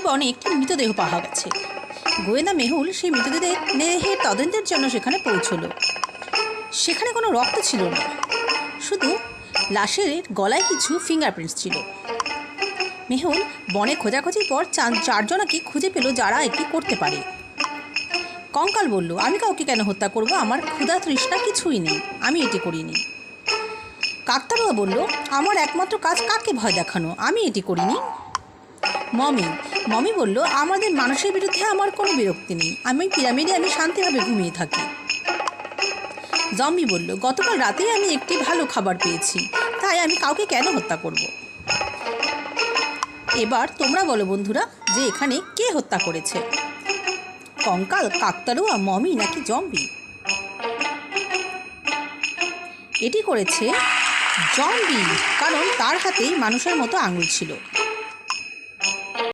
বনে একটি মৃতদেহ পাওয়া গেছে। গোয়েন্দা মেহুল সেই মৃতদেহের তদন্তের জন্য সেখানে পৌঁছলো। সেখানে কোনো রক্ত ছিল না, শুধু লাশের গলায় কিছু ফিঙ্গারপ্রিন্টস ছিল। মেহুল বনে খোঁজাখুঁজির পর চারজনকে খুঁজে পেল যারা এটি করতে পারে। কঙ্কাল বলল, আমি কাউকে কেন হত্যা করব? আমার ক্ষুধা তৃষ্ণা কিছুই নেই, আমি এটি করিনি। কাকতাড়ুয়া বলল, আমার একমাত্র কাজ কাকে ভয় দেখানো, আমি এটি করিনি। মমি বলল, আমাদের মানুষের বিরুদ্ধে আমার কোনো বিরক্তি নেই, আমি পিরামিডে শান্তিভাবে ঘুমিয়ে থাকি। জম্বি বলল, গতকাল রাতেই আমি একটি ভালো খাবার পেয়েছি, তাই আমি কাউকে কেন হত্যা করব। এবার তোমরা বলো বন্ধুরা, যে এখানে কে হত্যা করেছে? কঙ্কাল, কাকতাড়ুয়া, মমি নাকি জম্বি? এটি করেছে জম্বি, কারণ তার হাতেই মানুষের মতো আঙুল ছিল।